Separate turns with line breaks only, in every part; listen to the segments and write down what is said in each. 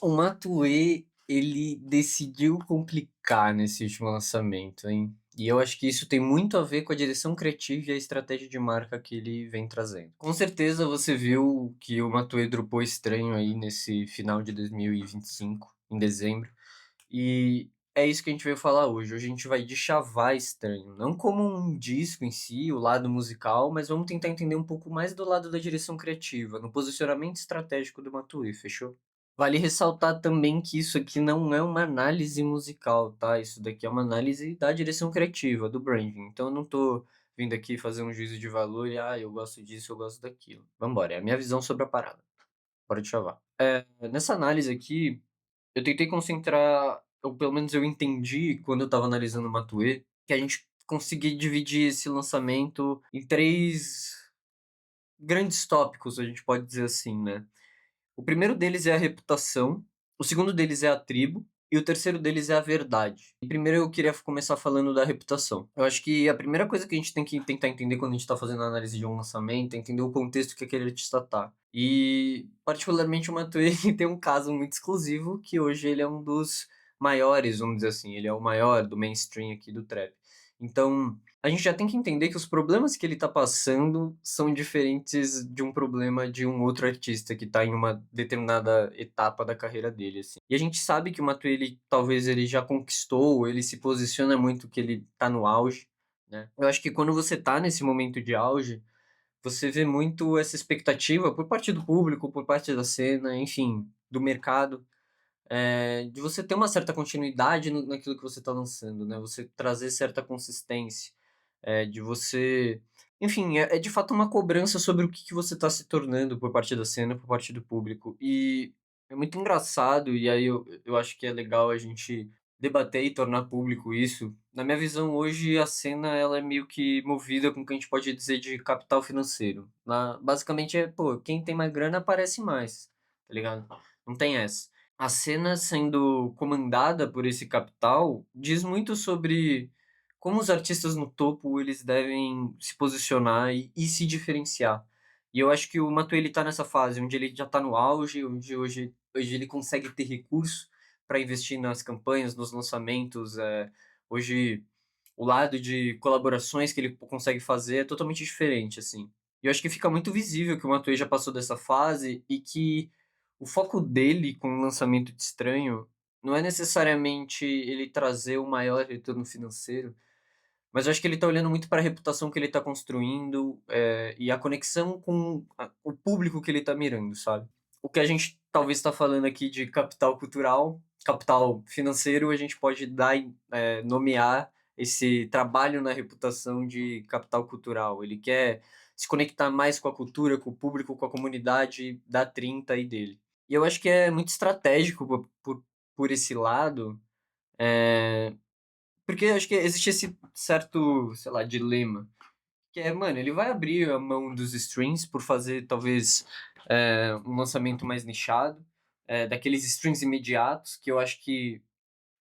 O Matuê, ele decidiu complicar nesse último lançamento, hein. E eu acho que isso tem muito a ver com a direção criativa e a estratégia de marca que ele vem trazendo. Com certeza você viu que o Matuê dropou Estranho aí nesse final de 2025, em dezembro, e é isso que a gente veio falar hoje. Hoje a gente vai deschavar Estranho, não como um disco em si, o lado musical, mas vamos tentar entender um pouco mais do lado da direção criativa, no posicionamento estratégico do Matuê, fechou? Vale ressaltar também que isso aqui não é uma análise musical, tá? Isso daqui é uma análise da direção criativa, do branding. Então eu não tô vindo aqui fazer um juízo de valor e, eu gosto disso, eu gosto daquilo. Vambora, é a minha visão sobre a parada. Bora de chavar. Nessa análise aqui, eu tentei concentrar, ou pelo menos eu entendi quando eu estava analisando o Matuê, que a gente conseguir dividir esse lançamento em 3 grandes tópicos, a gente pode dizer assim, né? O primeiro deles é a reputação, o segundo deles é a tribo e o terceiro deles é a verdade. E primeiro eu queria começar falando da reputação. Eu acho que a primeira coisa que a gente tem que tentar entender quando a gente está fazendo a análise de um lançamento é entender o contexto que aquele artista tá. E particularmente o Matuê tem um caso muito exclusivo que hoje ele é um dos maiores, vamos dizer assim, ele é o maior do mainstream aqui do trap. Então, a gente já tem que entender que os problemas que ele tá passando são diferentes de um problema de um outro artista que tá em uma determinada etapa da carreira dele, assim. E a gente sabe que o Matuê, ele talvez ele já conquistou, ele se posiciona muito que ele tá no auge, né. Eu acho que quando você tá nesse momento de auge, você vê muito essa expectativa por parte do público, por parte da cena, enfim, do mercado, de você ter uma certa continuidade naquilo que você está lançando, né, você trazer certa consistência, de você enfim, é de fato uma cobrança sobre o que você está se tornando por parte da cena, por parte do público. E é muito engraçado, e aí eu acho que é legal a gente debater e tornar público isso. Na minha visão hoje a cena ela é meio que movida com o que a gente pode dizer de capital financeiro. Basicamente pô, quem tem mais grana aparece mais, tá ligado? Não tem essa. A cena sendo comandada por esse capital diz muito sobre como os artistas no topo eles devem se posicionar e se diferenciar. E eu acho que o Matuê ele tá nessa fase onde ele já tá no auge, onde hoje ele consegue ter recurso para investir nas campanhas, nos lançamentos, hoje o lado de colaborações que ele consegue fazer é totalmente diferente, assim. E eu acho que fica muito visível que o Matuê já passou dessa fase e que o foco dele com o lançamento de Estranho não é necessariamente ele trazer o maior retorno financeiro, mas eu acho que ele tá olhando muito para a reputação que ele tá construindo, e a conexão com o público que ele tá mirando, sabe. O que a gente talvez tá falando aqui de capital cultural, capital financeiro, a gente pode dar nomear esse trabalho na reputação de capital cultural. Ele quer se conectar mais com a cultura, com o público, com a comunidade da Trinta e dele. E eu acho que é muito estratégico por esse lado, eh porque eu acho que existe esse certo, sei lá, dilema, que é, mano, ele vai abrir a mão dos streams por fazer talvez, um lançamento mais nichado, daqueles streams imediatos, que eu acho que,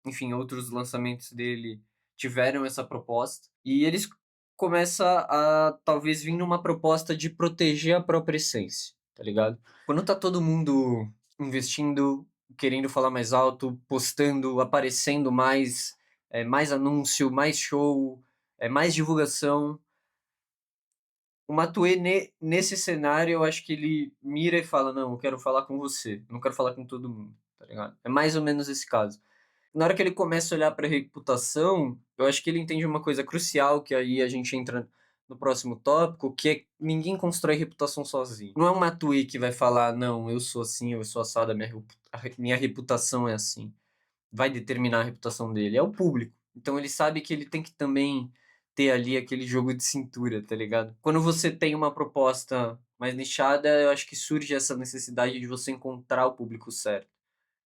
enfim, outros lançamentos dele tiveram essa proposta, e eles começa a talvez vir numa proposta de proteger a própria essência, tá ligado? Quando tá todo mundo investindo, querendo falar mais alto, postando, aparecendo mais, mais anúncio, mais show, mais divulgação, o Matuê nesse cenário eu acho que ele mira e fala: "Não, eu quero falar com você, não quero falar com todo mundo", tá ligado? É mais ou menos esse caso. Na hora que ele começa a olhar para reputação, eu acho que ele entende uma coisa crucial, que aí a gente entra no próximo tópico, que é ninguém constrói reputação sozinho. Não é um Matuê que vai falar: "Não, eu sou assim, eu sou assado, a minha reputação é assim", vai determinar a reputação dele, é o público. Então ele sabe que ele tem que também ter ali aquele jogo de cintura, tá ligado? Quando você tem uma proposta mais nichada, eu acho que surge essa necessidade de você encontrar o público certo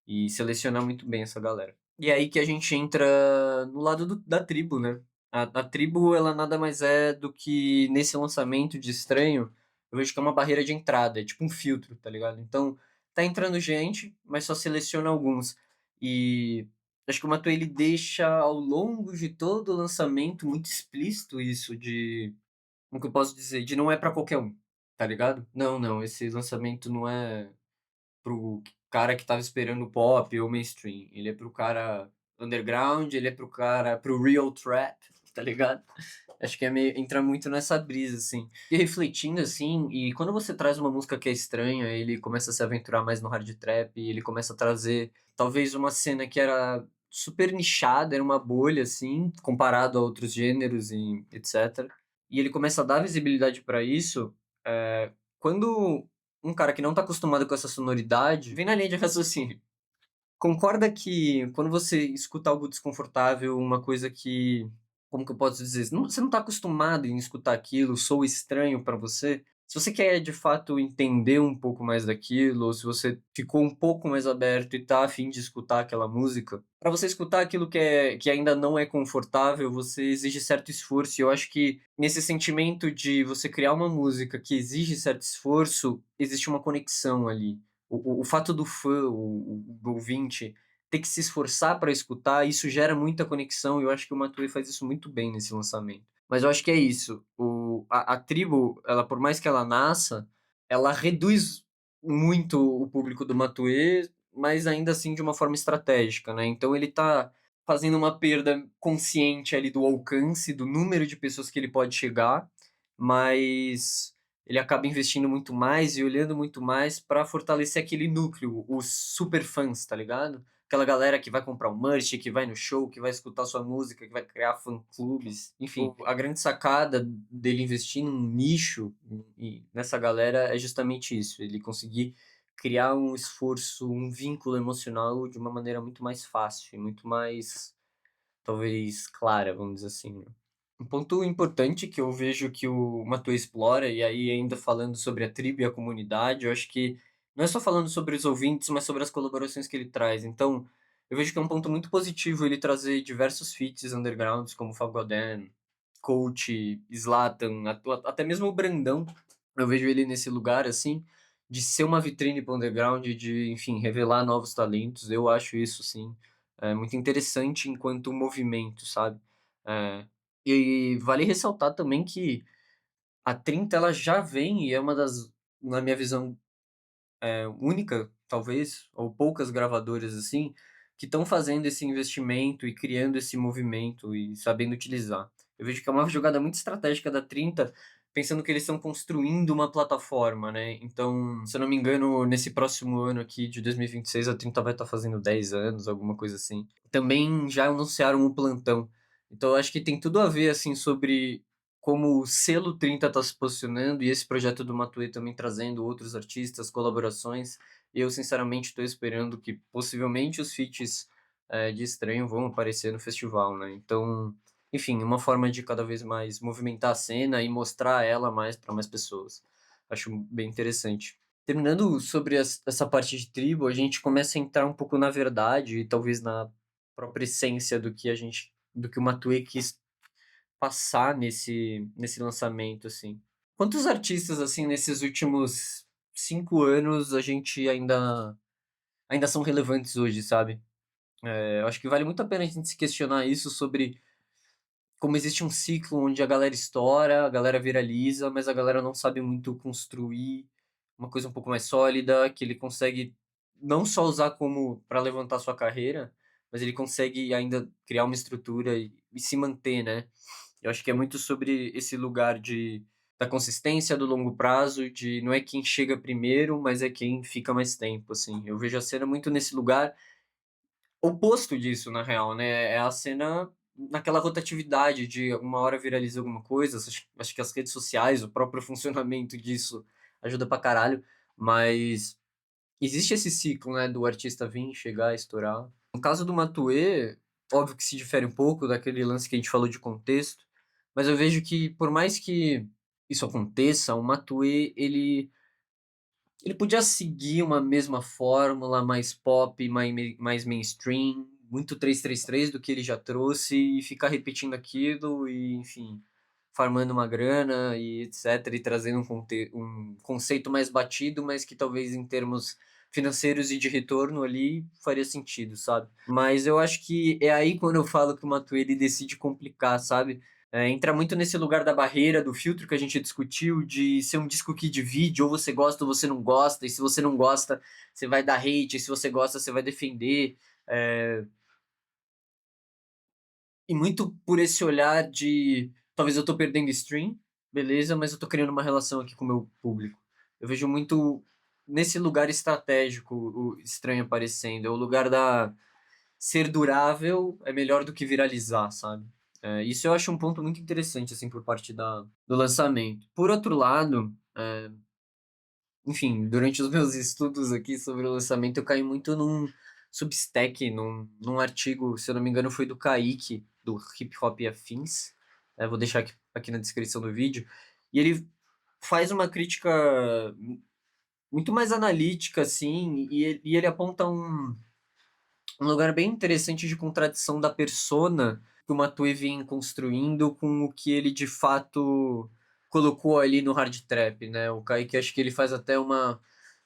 e selecionar muito bem essa galera. E é aí que a gente entra no lado da tribo, né. A tribo ela nada mais é do que nesse lançamento de Estranho, eu vejo que é uma barreira de entrada, é tipo um filtro, tá ligado. Então, tá entrando gente, mas só seleciona alguns. E acho que o Matuê ele deixa ao longo de todo o lançamento muito explícito isso de como que eu posso dizer? De não é pra qualquer um, tá ligado. Não, não, esse lançamento não é para cara que estava esperando pop ou mainstream, ele é para o cara underground, ele é para o real trap, tá ligado? Acho que é meio entra muito nessa brisa, assim. E refletindo, assim, e quando você traz uma música que é estranha, ele começa a se aventurar mais no hard trap, e ele começa a trazer talvez uma cena que era super nichada, era uma bolha, assim, comparado a outros gêneros e etcétera. E ele começa a dar visibilidade pra isso, quando um cara que não tá acostumado com essa sonoridade vem na linha de raciocínio. Concorda que quando você escuta algo desconfortável, uma coisa que, como que eu posso dizer? Você não tá acostumado em escutar aquilo, soa estranho pra você. Se você quer de fato entender um pouco mais daquilo, ou se você ficou um pouco mais aberto e tá a fim de escutar aquela música, pra você escutar aquilo que ainda não é confortável, você exige certo esforço. E eu acho que nesse sentimento de você criar uma música que exige certo esforço, existe uma conexão ali. O fato do fã, do ouvinte, ter que se esforçar para escutar, isso gera muita conexão e eu acho que o Matuê faz isso muito bem nesse lançamento. Mas eu acho que é isso, a Tribo, ela por mais que ela nasça, ela reduz muito o público do Matuê, mas ainda assim de uma forma estratégica, né, então ele tá fazendo uma perda consciente ali do alcance, do número de pessoas que ele pode chegar, mas ele acaba investindo muito mais e olhando muito mais pra fortalecer aquele núcleo, os super fãs, tá ligado? Aquela galera que vai comprar o merch, que vai no show, que vai escutar sua música, que vai criar fã-clubes, enfim. A grande sacada dele investir num nicho e nessa galera é justamente isso, ele conseguir criar um esforço, um vínculo emocional de uma maneira muito mais fácil e muito mais, talvez, clara, vamos dizer assim, né. Um ponto importante que eu vejo que o Matuê explora, e aí ainda falando sobre a tribo e a comunidade, eu acho que não é só falando sobre os ouvintes, mas sobre as colaborações que ele traz. Então, eu vejo que é um ponto muito positivo ele trazer diversos feats undergrounds, como Fagodan, Coach, Zlatan, até mesmo o Brandão. Eu vejo ele nesse lugar, assim, de ser uma vitrine para o underground, de, enfim, revelar novos talentos. Eu acho isso, sim, muito interessante enquanto movimento, sabe? Eh, e vale ressaltar também que a 30 ela já vem e é uma das, na minha visão, única, talvez, ou poucas gravadoras assim, que estão fazendo esse investimento e criando esse movimento e sabendo utilizar. Eu vejo que é uma jogada muito estratégica da 30, pensando que eles estão construindo uma plataforma, né. Então, se eu não me engano, nesse próximo ano aqui de 2026, a 30 vai estar fazendo 10 anos, alguma coisa assim. Também já anunciaram o plantão. Então eu acho que tem tudo a ver, assim, sobre como o selo 30 está se posicionando e esse projeto do Matuê também trazendo outros artistas, colaborações. Eu sinceramente estou esperando que possivelmente os feats, de Estranho vão aparecer no festival, né. Então, enfim, uma forma de cada vez mais movimentar a cena e mostrar ela mais para mais pessoas. Acho bem interessante. Terminando sobre essa parte de tribo, a gente começa a entrar um pouco na verdade e talvez na própria essência do que o Matuê quis passar nesse lançamento, assim. Quantos artistas, assim, nesses últimos 5 anos a gente ainda são relevantes hoje, sabe? Eu acho que vale muito a pena a gente se questionar isso sobre como existe um ciclo onde a galera estoura, a galera viraliza, mas a galera não sabe muito construir uma coisa um pouco mais sólida, que ele consegue não só usar como para levantar sua carreira, mas ele consegue ainda criar uma estrutura e se manter, né. Eu acho que é muito sobre esse lugar da consistência, do longo prazo, de não é quem chega primeiro, mas é quem fica mais tempo, assim. Eu vejo a cena muito nesse lugar oposto disso, na real, né, é a cena naquela rotatividade de uma hora viraliza alguma coisa, acho que as redes sociais, o próprio funcionamento disso ajuda pra caralho, mas existe esse ciclo, né, do artista vir, chegar, estourar. No caso do Matuê, óbvio que se difere um pouco daquele lance que a gente falou de contexto, mas eu vejo que por mais que isso aconteça, o Matuê ele podia seguir uma mesma fórmula mais pop, mais mainstream, muito 333 do que ele já trouxe e ficar repetindo aquilo e, enfim, farmando uma grana e etcétera, e trazendo um conceito mais batido, mas que talvez em termos financeiros e de retorno ali faria sentido, sabe. Mas eu acho que é aí quando eu falo que o Matuê ele decide complicar, sabe. Entra muito nesse lugar da barreira, do filtro que a gente discutiu, de ser um disco que divide, ou você gosta ou você não gosta, e se você não gosta, você vai dar hate, e se você gosta, você vai defender. Eh, e muito por esse olhar de talvez eu tô perdendo stream, beleza, mas eu tô criando uma relação aqui com o meu público. Eu vejo muito nesse lugar estratégico o estranho aparecendo, é o lugar da ser durável é melhor do que viralizar, sabe. Isso eu acho um ponto muito interessante, assim, por parte do lançamento. Por outro lado, enfim, durante os meus estudos aqui sobre o lançamento, eu caí muito num Substack, num artigo, se eu não me engano, foi do Kaique, do Hip Hop e Afins. Vou deixar aqui na descrição do vídeo. E ele faz uma crítica muito mais analítica, assim, e ele aponta um lugar bem interessante de contradição da persona que o Matue vem construindo com o que ele de fato colocou ali no hard trap, né? O Kaique acho que ele faz até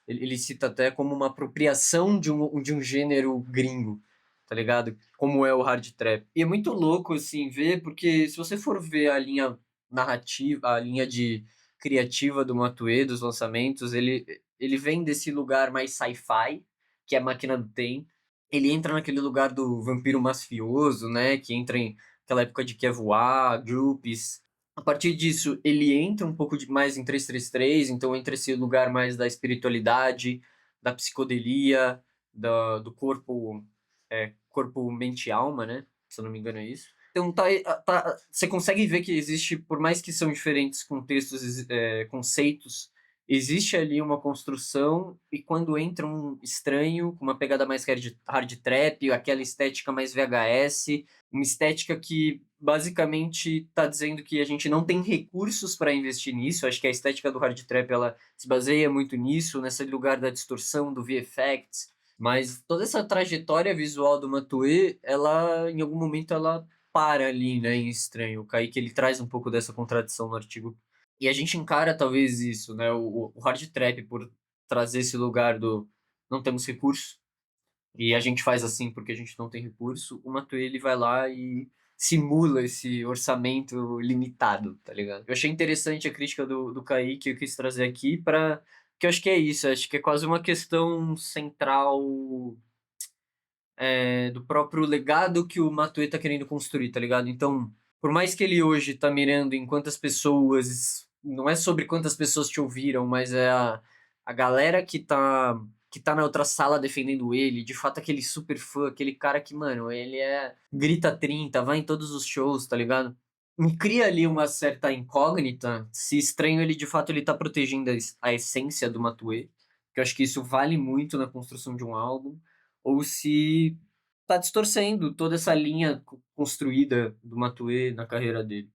ele cita até como uma apropriação de um gênero gringo, tá ligado? Como é o hard trap. E é muito louco, assim, ver, porque se você for ver a linha narrativa, a linha de criativa do Matue, dos lançamentos, ele vem desse lugar mais sci-fi, que é a Máquina do Tempo. Ele entra naquele lugar do vampiro mafioso, né, que entra em aquela época de Quer Voar, Groups. A partir disso, ele entra um pouco de mais em 333, então entra esse lugar mais da espiritualidade, da psicodelia, do corpo, corpo, mente e alma, né, se eu não me engano é isso. Então você consegue ver que existe, por mais que são diferentes contextos, conceitos, existe ali uma construção e quando entra um estranho com uma pegada mais hard trap, aquela estética mais VHS, uma estética que basicamente está dizendo que a gente não tem recursos para investir nisso. Acho que a estética do hard trap ela se baseia muito nisso, nesse lugar da distorção, do VFX. Mas toda essa trajetória visual do Matue, ela em algum momento ela para ali, né, em estranho. O Kaique ele traz um pouco dessa contradição no artigo e a gente encara talvez isso, né, o hard trap por trazer esse lugar do não temos recurso, e a gente faz assim porque a gente não tem recurso, o Matuê ele vai lá e simula esse orçamento limitado, tá ligado? Eu achei interessante a crítica do Kaique, eu quis trazer aqui para que eu acho que é isso, acho que é quase uma questão central, do próprio legado que o Matuê tá querendo construir, tá ligado? Então, por mais que ele hoje tá mirando em quantas pessoas, não é sobre quantas pessoas te ouviram, mas é a galera que tá na outra sala defendendo ele, de fato aquele super fã, aquele cara que, mano, ele grita 30, vai em todos os shows, tá ligado? Me cria ali uma certa incógnita se Estranho ele de fato ele tá protegendo a essência do Matuê, que eu acho que isso vale muito na construção de um álbum, ou se tá distorcendo toda essa linha construída do Matuê na carreira dele.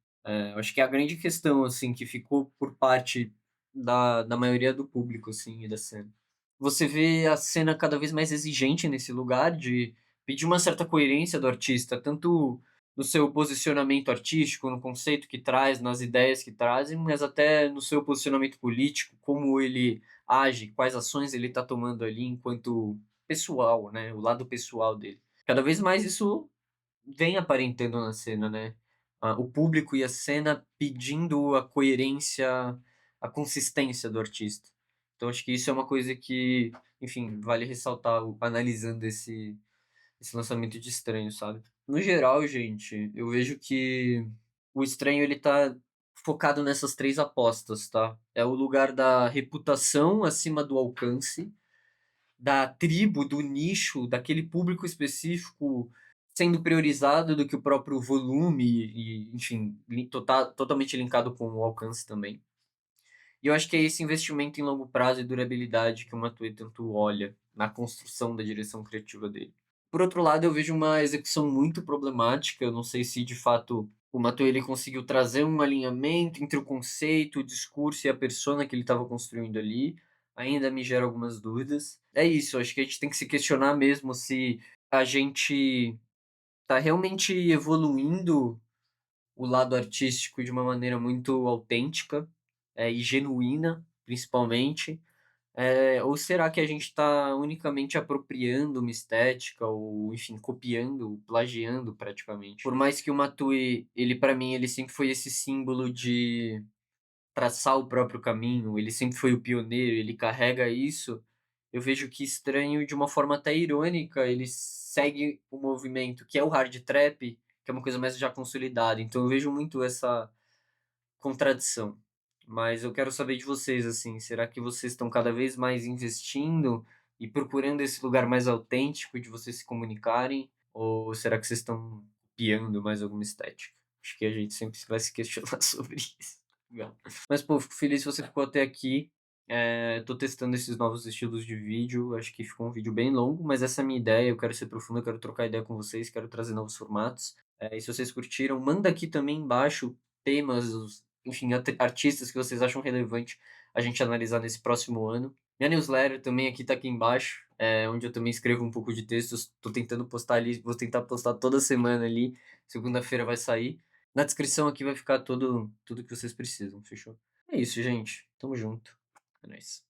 Eu acho que é a grande questão, assim, que ficou por parte da maioria do público, assim, e da cena. Você vê a cena cada vez mais exigente nesse lugar de pedir uma certa coerência do artista, tanto no seu posicionamento artístico, no conceito que traz, nas ideias que trazem, mas até no seu posicionamento político, como ele age, quais ações ele está tomando ali enquanto pessoal, né, o lado pessoal dele. Cada vez mais isso vem aparentando na cena, né, o público e a cena pedindo a coerência, a consistência do artista. Então acho que isso é uma coisa que, enfim, vale ressaltar analisando esse lançamento de Estranho, sabe. No geral, gente, eu vejo que o Estranho ele tá focado nessas 3 apostas, tá. É o lugar da reputação acima do alcance, da tribo, do nicho, daquele público específico sendo priorizado do que o próprio volume e enfim, totalmente linkado com o alcance também. E eu acho que é esse investimento em longo prazo e durabilidade que o Matuê tanto olha na construção da direção criativa dele. Por outro lado, eu vejo uma execução muito problemática, eu não sei se de fato o Matuê ele conseguiu trazer um alinhamento entre o conceito, o discurso e a persona que ele estava construindo ali, ainda me gera algumas dúvidas. É isso, acho que a gente tem que se questionar mesmo se a gente está realmente evoluindo o lado artístico de uma maneira muito autêntica, e genuína, principalmente, Ou será que a gente está unicamente apropriando uma estética ou, enfim, copiando, plagiando praticamente? Por mais que o Matue, ele para mim, ele sempre foi esse símbolo de traçar o próprio caminho, ele sempre foi o pioneiro, ele carrega isso, eu vejo que Estranho, de uma forma até irônica, ele segue o movimento que é o hard trap, que é uma coisa mais já consolidada, então eu vejo muito essa contradição. Mas eu quero saber de vocês, assim, será que vocês estão cada vez mais investindo e procurando esse lugar mais autêntico de vocês se comunicarem, ou será que vocês estão copiando mais alguma estética? Acho que a gente sempre vai se questionar sobre isso. Legal. Mas, pô, fico feliz se você ficou até aqui. Tô testando esses novos estilos de vídeo. Acho que ficou um vídeo bem longo, mas essa é a minha ideia. Eu quero ser profundo, eu quero trocar ideia com vocês, quero trazer novos formatos. E se vocês curtiram, manda aqui também embaixo temas, enfim, artistas que vocês acham relevante a gente analisar nesse próximo ano. Minha newsletter também aqui tá aqui embaixo, onde eu também escrevo um pouco de textos. Tô tentando postar ali, vou tentar postar toda semana ali. Segunda-feira vai sair. Na descrição aqui vai ficar tudo que vocês precisam, fechou? É isso, gente. Tamo junto. É nóis.